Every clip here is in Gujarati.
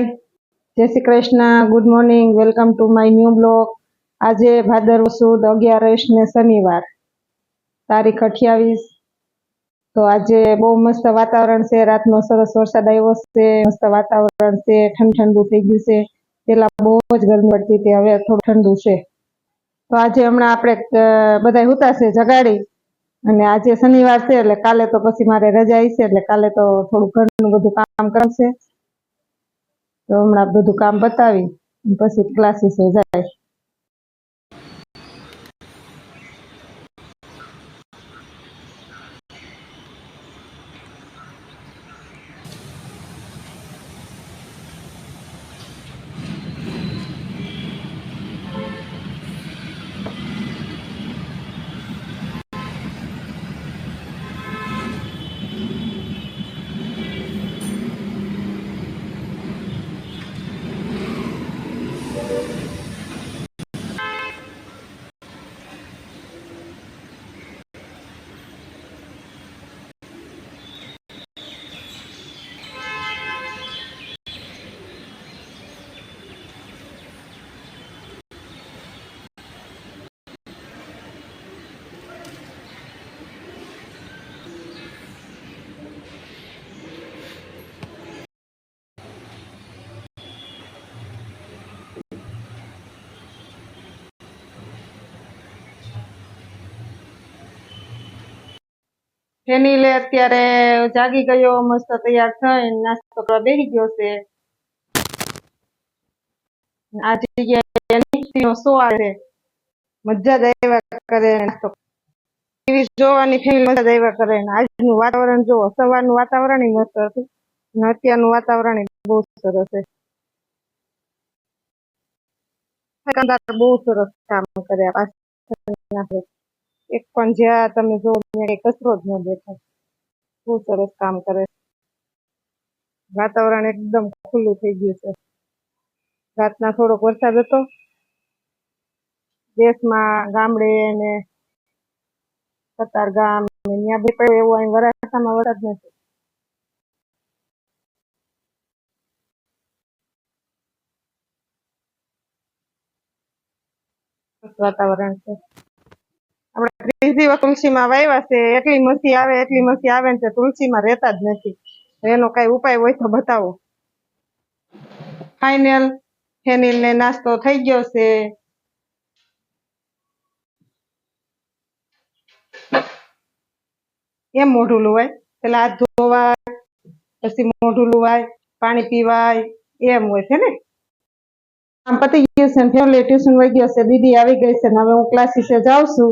જય Shri Krishna, good morning, welcome to my new blog. આજે ભાદરવો સુદ 11 ને શનિવાર, તારીખ 28. તો આજે બહુ મસ્ત વાતાવરણ છે. રાતનો સરસ વરસાદ આવ્યો છે. મસ્ત વાતાવરણ છે, ઠંડુ ઠંડુ થઈ ગયું છે. પેલા બહુ જ ગરમી પડતી હતી, હવે થોડું ઠંડુ છે. તો આજે હમણાં આપણે બધા હુતા છે જગાડી, અને આજે શનિવાર છે એટલે કાલે તો પછી મારે રજા છે, એટલે કાલે તો થોડું ઘરનું બધું કામ કરશે. તો હમણાં બધું કામ બતાવી પછી ક્લાસીસે જાય. ફેનિલે અત્યારે જાગી ગયો, મસ્ત તૈયાર થઈને નાસ્તો કરવા બેસી ગયો છે. આ જગ્યાએ શો આવે, મજા જ આવ્યા કરે. ટીવી જોવાની ફેમિલી મજા જ આવ્યા કરે. આજનું વાતાવરણ જોવો, સવારનું વાતાવરણ મસ્ત હતું અને અત્યારનું વાતાવરણ બહુ સરસ છે. બહુ સરસ કામ કર્યા પાછળ, એક પણ જ્યાં તમે જો કચરો જ ન દેખાય. બહુ સરસ કામ કરે. વાતાવરણ એકદમ ખુલ્લું થઈ ગયું છે. રાતના થોડોક વરસાદ હતો દેશમાં, ગામડે ને કતારગામ ને ત્યાં બી પડ્યો, એવું અહીં વરાછામાં વરસાદ નથી. વાતાવરણ છે. આપણે 30 તુલસીમાં વાવ્યા છે. એટલી મસી આવે ને તુલસીમાં રહેતા જ નથી. એનો કઈ ઉપાય હોય તો બતાવો. ફાઇનલ ફેનિલ ને નાસ્તો થઈ ગયો છે. એમ મોઢું લુવાય, પેલા હાથ ધોવાય, પછી મોઢું લુવાય, પાણી પીવાય, એમ હોય છે ને. આમ પતી ગયું છે. ફેમિલી ટ્યુશન વહી ગયો છે. દીદી આવી ગઈ છે ને હવે હું ક્લાસીસે જાઉં છું.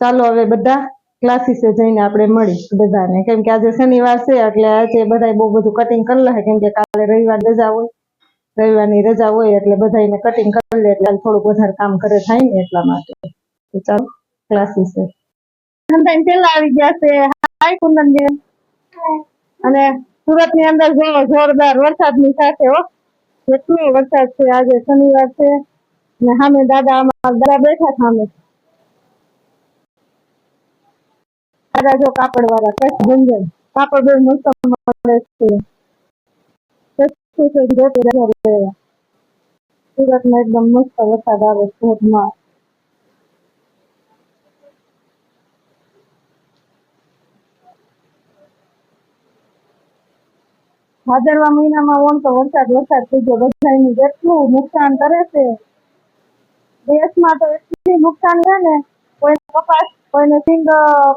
ચાલો હવે બધા ક્લાસીસે જઈને આપણે મળી બધાને, કેમ કે આજે શનિવાર છે એટલે આજે બધા બહુ બધું કટિંગ કરી લે, કેમ કે કાલે રવિવાર રજા હોય. રવિવારની રજા હોય એટલે બધાને કટિંગ કરી લે, એટલે થોડુંક વધારે કામ કરે થાય ને એટલા માટે. તો ચાલો ક્લાસીસે. પેલા આવી ગયા છે. હાય કુંદનબેન. અને સુરત ની અંદર જોરદાર વરસાદની સાથે એટલો વરસાદ છે. આજે શનિવાર છે ને સામે દાદા અમારા બેઠા સામે. દાદા જો કાપડ વાળા કચ્છ ભંજન કાપડ બહુ મસ્ત મળે છે. સુરતમાં એકદમ મસ્ત વરસાદ આવે ધોધમાર. ભાદરવા મહિનામાં ઓમ તો વરસાદ થઈ ગયો. બધાનું કેટલું નુકસાન કરે છે. દેશમાં તો એટલી નુકસાન છે ને, કોઈ કપાસ, કોઈને સિંગ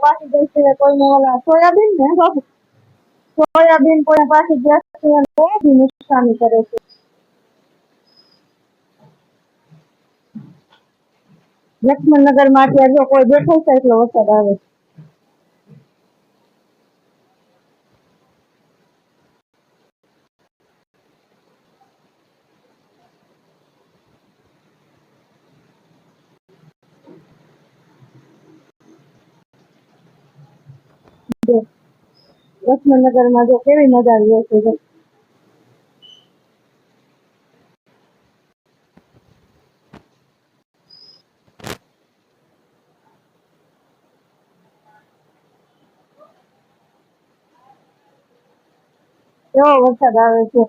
પાકી ગઈ છે, કોઈને ઓલા સોયાબીન કોઈને પાકી ગયા છે, બહુ નુકસાની કરે છે. લક્ષ્મણનગર માં અત્યારે જો કોઈ બેઠો છે એટલો વરસાદ આવે. લક્ષ્મણનગર માં જો કેવી મજા આવી હશે. કેવો વરસાદ આવે છે.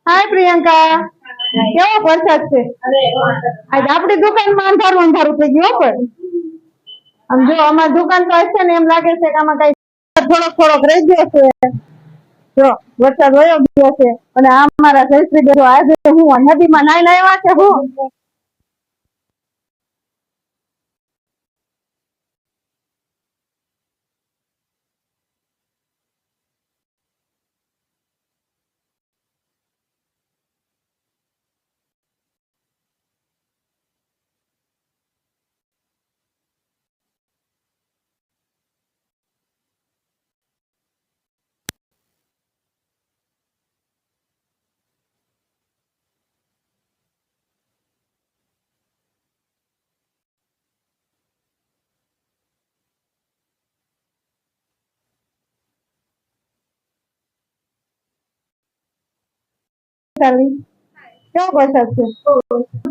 હાય પ્રિયંકા, કેવો વરસાદ છે? આજ આપણી દુકાનમાં અંધારું અંધારું થઈ ગયું પણ આમ જો અમારી દુકાન તો હશે ને એમ લાગે છે કે આમાં કઈ થોડોક રહી ગયો છે. જો વરસાદ વયો ગયો છે અને આ અમારા જયશ્રી બેન આજે હું નદીમાં નાઈ આવ્યા છે. હું કેવો વરસાદ છે?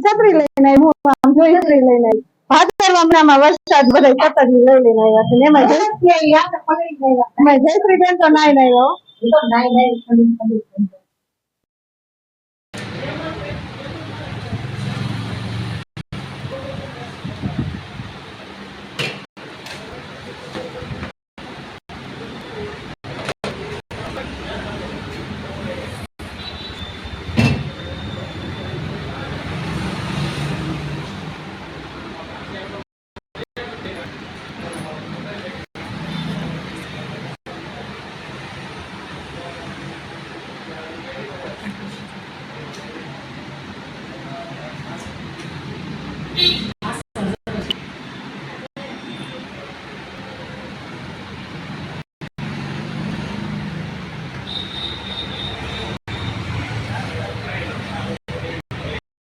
છત્રી લઈને હું આમ જોઈ છત્રી લઈને ભાદરવા મહિનામાં વરસાદ બધા છત્રી લઈ લઈને આવ્યા છે. એમાં જયશ્રી બેન તો નાઈ આવ્યો.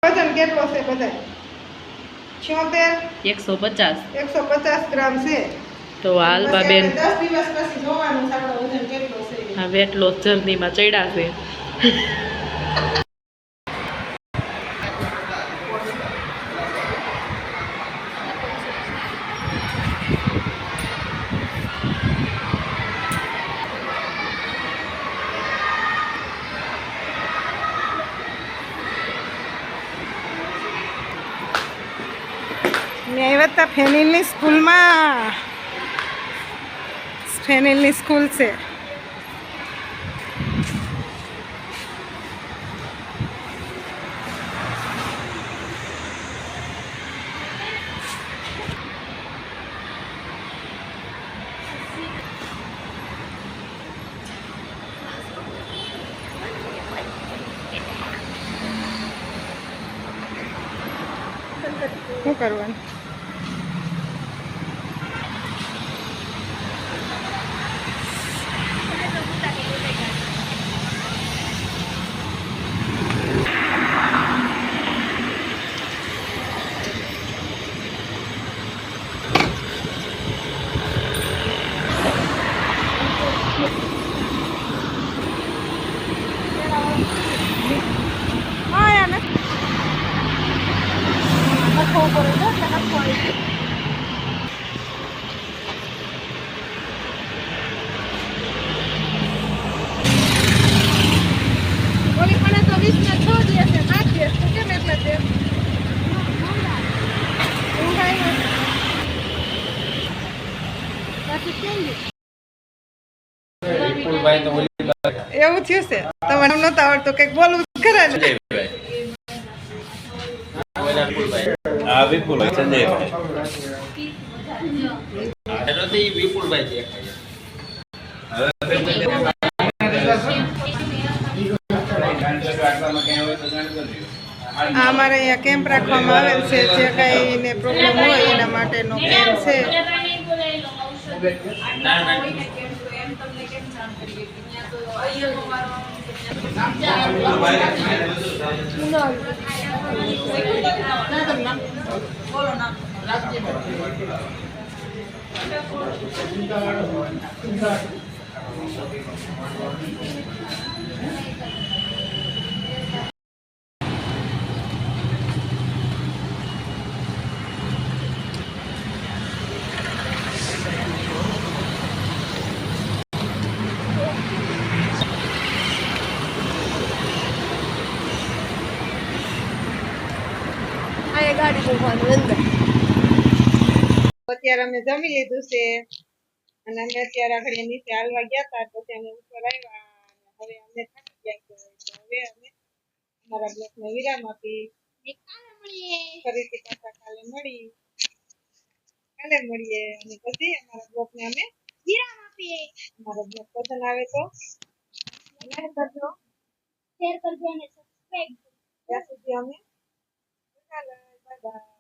વજન કેટલો છે બધા? 76 150 ગ્રામ છે. તો હાલબા બેન 10 દિવસ પછી જોવાનું છે આપણો વજન કેટલો છે. આ વેટ લોસ જર્નીમાં ચડ્યા છે. મેં આવ્યા હતા ફેનિલની સ્કૂલમાં. ફેનિલની સ્કૂલ છે. શું કરવાનું? એવું થયું છે? તમારે નહોતા આવડતું, કંઈક બોલવું ખરા ને? વિપુલભાઈ સંજયભાઈ વિપુલભાઈ અમારે અહીંયા કેમ્પ રાખવામાં આવેલ છે. જે કઈ ને પ્રોબ્લેમ હોય એના માટેનો કેમ્પ છે. અમારે ગાડી મૂકવાનું અંદર. અત્યારે અમે જમી લીધું છે અને અમે અત્યારે આગળ નીચે હાલવા ગયા હતા તો ત્યાં અમે ઉપર આવ્યા અને હવે અમે થાકી ગયા છે તો હવે અમે અમારા બ્લોગને વિરામ આપી ફરીથી પાછા કાલે મળીએ અને પછી અમારા બ્લોગને અમે વિરામ આપીએ. અમારો બ્લોગ પસંદ આવે તો લાઈક કરજો, શેર કરજો અને સબસ્ક્રાઇબ કરજો. ત્યાં સુધી અમે બાય બાય.